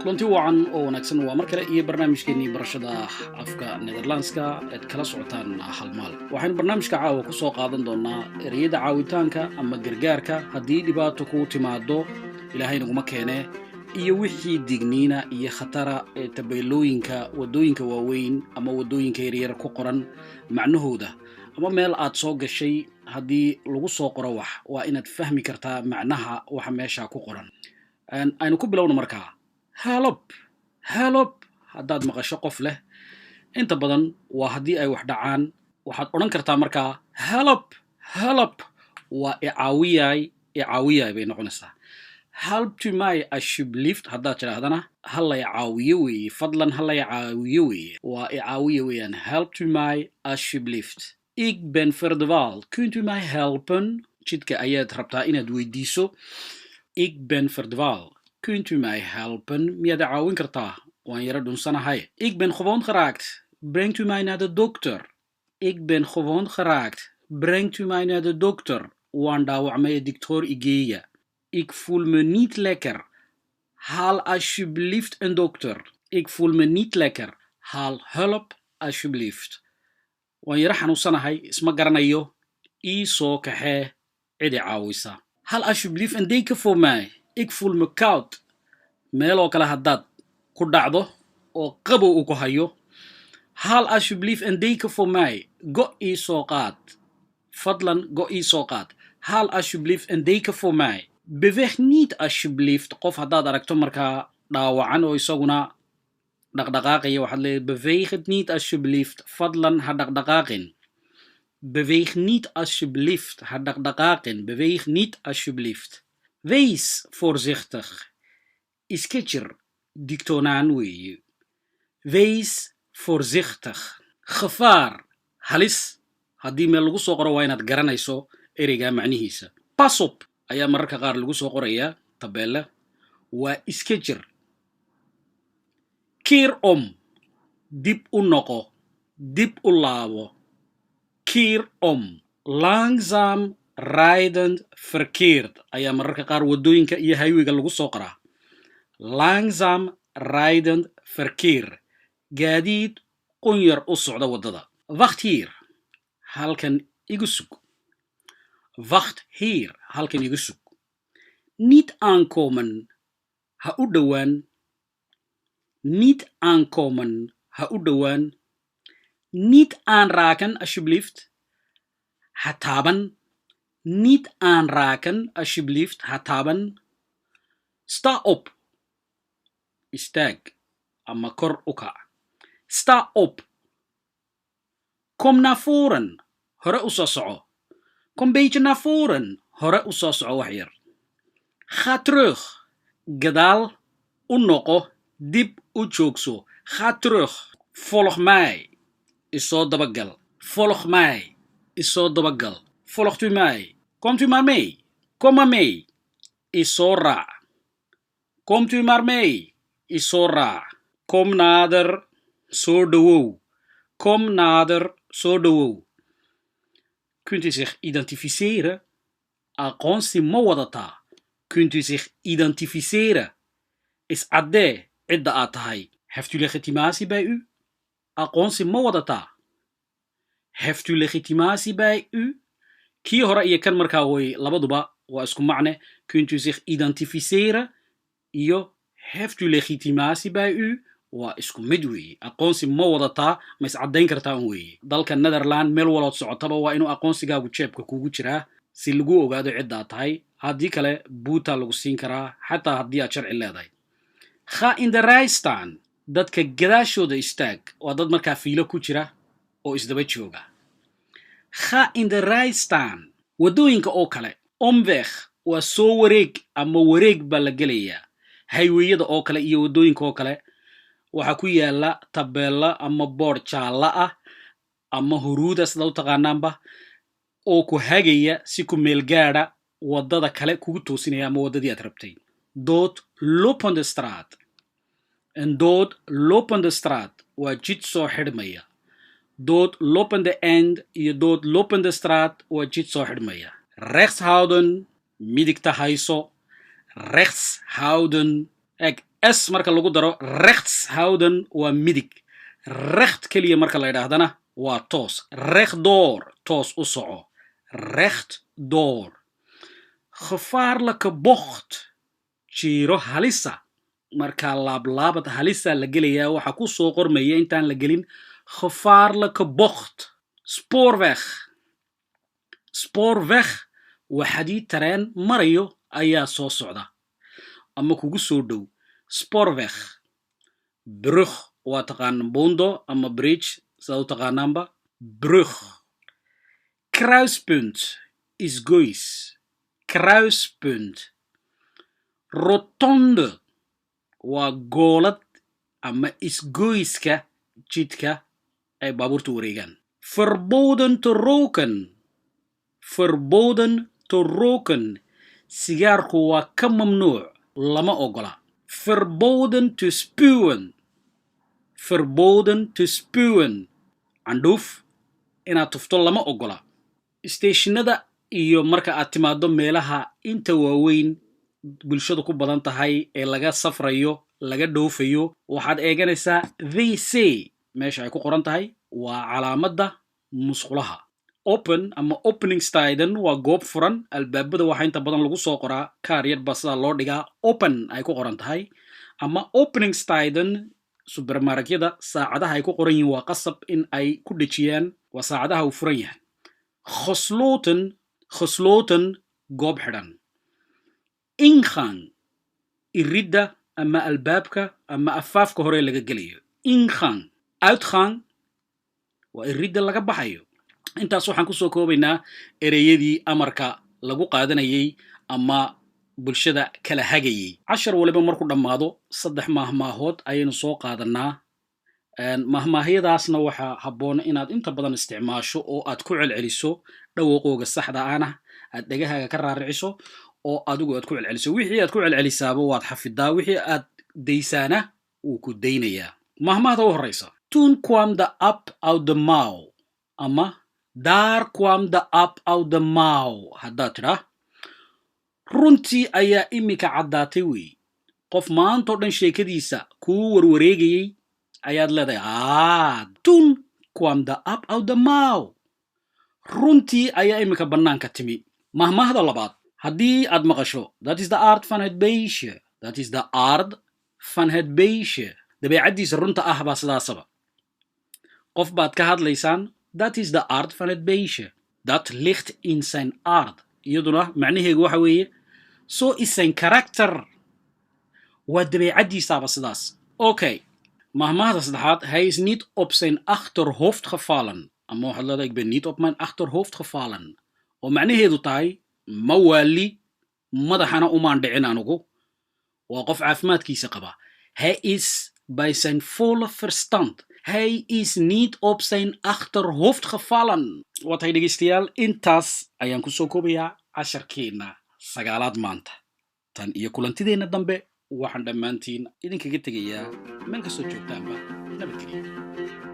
kulanti wacan oo wanaagsan waa mar kale iyo barnaamijkeennii barashada afka Netherlandska ee kala socotaan hal maal. Waxaan barnaamijka caawa ku soo qaadan doonaa ereyada caawitaanka ama gargaarka haddii dhibaato ku timaado Ilaahay naguma keene iyo wixii digniina iyo khatara ee tabeelooyinka wadooyinka waaweyn ama wadooyinka yaryar ku qoran macnahooda ama meel aad soo gashay haddii lagu soo qoro wax waa inaad fahmi kartaa macnaha waxa meesha ku qoran. aynu ku bilowno markaa help haddaad maqasho qof leh inta badan waa haddii ay wax dhacaan waxaad odhan kartaa markaa help waa icaawiyay bay noqonaysaa. Help to my alsjeblieft haddaad tidhaahdana halla icaawiyo weeye fadlan halla icaawiyo weeye waa icaawiyo weeyaan help to my alsjeblieft. Ik ben verdwaald, kunt u mij helpen? Jidka ayaad rabtaa inaad weydiiso. Ik ben verdwaald. Kunt u mij helpen? Miyaad caawin kartaa? Waan yara dhunsanahay. Ik ben gewond geraakt. Brengt u mij naar de dokter? Ik ben gewond geraakt. Brengt u mij naar de dokter? Waan dhaawacmay dokter igeeya. Ik voel me niet lekker. Haal alsjeblieft een dokter. Ik voel me niet lekker. Haal hulp alsjeblieft. waan yara xanuunsanahay isma garanayo ii soo kaxee cidi caawisa. Hal alsjeblieft een deken voor mij. Ik voel me koud. Meeloo kale haddaad ku dhacdo oo qabow uu ku hayo. Haal alsjeblieft een deken voor mij. Go ii soo qaad. Fadlan go ii soo qaad. Haal alsjeblieft een deken voor mij. Beweeg niet alsjeblieft. Qof haddaad aragto markaa dhaawacan oo isaguna dhaqdhaqaaqaya waxaad leedahay beweeg het niet alsjeblieft. Fadlan ha dhaqdhaqaaqin. Beweeg niet alsjeblieft. Ha dhaqdhaqaaqin. Beweeg niet alsjeblieft. Wees voorzichtig. Isketjer digtoonaan weeye. Wees voorzichtig. Gevaar. Halis. Haddii meel lagu soo qoro waa inaad garanayso ereyga macnihiisa. Pas op ayaa mararka qaar lagu soo qorayaa tabeelle. Waa isketjer. Keer om. Dib u noqo. Dib u laabo. Keer om. Langzaam rijdend verkeer ayaa mararka qaar wadooyinka iyo highwayga lagu soo qoraa. Langzaam rijdend verkeer. Gaadiid qunyar u socda wadada. Wacht hier. Halkan igu sug. Wacht hier. Halkan igu sug. Niet aankomen. Ha u dhowaan. Niet aankomen. Ha u dhowaan. Niet aanraken alsjeblieft. Ha taaban. Niet aanraken alsjeblieft. Ha taaban. Sta op. Istaag. Ama kor u kac. Sta op. Kom naar voren. Hore u soo soco. Kom beetje naar voren. Hore u soo soco wax yar. Ga terug. Gadaal u noqo. Dib u joogso. Ga terug. Volg mij. Is soo dabagal. Volg mij. Is soo dabagal. Volgt u mij. Komt u maar mee. Kom maar mee. Is soo raac. Komt u maar mee. Is soo raac. Kom nader. Soo dhowow. Kom nader. Soo dhowow. Kunt u zich identificeren? Aqoonsi ma wadataa? Kunt u zich identificeren? Is caddee cidda aad tahay? Heeft u legitimatie bij u? Aqoonsi ma wadataa? Heeft u legitimatie bij u? Kii hore iyo kan markaa way labaduba waa isku macne. Kunt u zich identificeren? Iyo heeft u legitimatie bij u? waa isku mid weeye. Aqoonsi ma wadataa ma is caddayn kartaa un weeye. Dalka Netherland meel walood socotaba waa inuu aqoonsigaagu jeebka kugu jiraa si lagu ogaado cidda aad tahay. Haddii kale buuta lagu siin karaa xataa haddii aad sharci leedahay. Ga in de rij staan. Dadka gadaashooda istaag. Waa dad markaa fiilo ku jira oo isdaba jooga. Ga in de rij staan. Wadooyinka oo kale. Omweg waa soo wareeg ama wareeg baa la gelayaa. Highwayada oo kale iyo wadooyinka oo kale waxaa ku yaala tabeella ama board jaalla ah ama huruuda sida u taqaanaanba oo ku hagaya si ku meel gaadha wadada kale kugu toosinaya ama wadadii aad rabtay. Dood lopende straat. Een dood lopende straat waa jid soo xidhmaya. dood lopende end iyo dood lopende straat waa jid soo xidhmaya. Rechts houden, midigta hayso. Rechts houden. S marka lagu daro rechts houden waa midig. Recht keliya marka la yidhaahdana waa toos. Rechtdoor, toos u soco. Rechtdoor. Gevaarlijke bocht, jiro halisa. Marka laablaabad halisa la gelayaa waxa ku soo qormaya intaan la gelin gevaarlijke bocht. Spoorweg. Spoorweg waa xadiid tareen marayo ayaa soo socda ama kugu soo dhow. Spoorweg. Brug waa taqaan buundo ama bridge saa u taqaanaanba. Brug. Kruispunt is goys. Kruispunt. Rotonde waa goolad ama isgoyska jidka ay baabuurta wareegaan. Verboden te roken. Verboden te roken. Sigaarku waa ka mamnuuc, lama ogola. Verboden te spuwen. Verboden te spuwen. Candhuuf inaad tufto lama ogola. Stationada iyo marka aad timaado meelaha inta waaweyn bulshadu ku badan tahay ee laga safrayo, laga dhoofayo, waxaad eeganaysaa VC meesha ay ku qoran tahay waa calaamadda musqulaha. Open ama openingstiden waa goob furan. Albaabada waxaa inta badan lagu soo qoraa kaar yar baa sidaa loo dhigaa open ay ku qoran tahay. Ama openingstiden supermarketyada saacadaha ay ku qoran yihiin waa qasab in ay ku dhejiyaan waa saacadaha uu furan yahay. Gesloten. Gesloten goob xidhan. Ingang. Iridda ama albaabka ama afaafka hore laga gelayo. Ingang. Uitgang waa iridda laga baxayo. Intaas waxaan kusoo koobaynaa ereyadii amarka lagu qaadanayay ama bulshada kala hagayay. Cashar waliba markuu dhammaado 3 mahmaahood ayaynu soo qaadanaa. Mahmaahyadaasna waxaa habboon inaad inta badan isticmaasho oo aad ku celceliso dhawaqooga saxda ahna aad dhagahaaga ka raariciso oo adigu aad ku celceliso. Wixii aad ku celcelisaaba waad xafidaa, wixii aad daysaana wuu ku daynayaa. Mahmaahda u horeysa. Toen kwam de app uit de mouw. Ama daar kwam de app uit de mouw. Haddaad tidhaa runtii ayaa imika caddaatay wey. Qof maantoo dhan sheekadiisa kuu warwareegayay ayaad leedahay toen kwam de app uit de mouw. Runtii ayaa imika bannaanka timi. Mahmaahda labaad. Haddii aad maqasho dat is de aard van het beestje. Dat is de aard van het beestje. dabeecaddiisa runta ah baa sidaasaba. Qof baad ka hadlaysaan dat is de aard van het beestje. Dat ligt in zijn aard. Iyaduna macnaheegu waxa weeye so is zijn karakter. Waa dabeecaddiisaaba sidaas. Okay. Mahmaahda saddexaad. Hij is niet op zijn achterhoofd gevallen. Ama waxaad leedahay ik ben niet op mijn achterhoofd gevallen. oo macnaheedu tahay ma waali madaxana umaan dhicin anugu. Waa qof caafimaadkiisa qaba. Hij is bij zijn volle verstand. Hij is niet op zijn achterhoofd gevallen. Wat hay dhegeystayaal, intaas ayaan kusoo koobayaa casharkeena 9aad maanta. Tan iyo kulantideena dambe waxaan dhammaantiin idinkaga tegayaa meel kastoo joogtaanba. Nabadgelyo.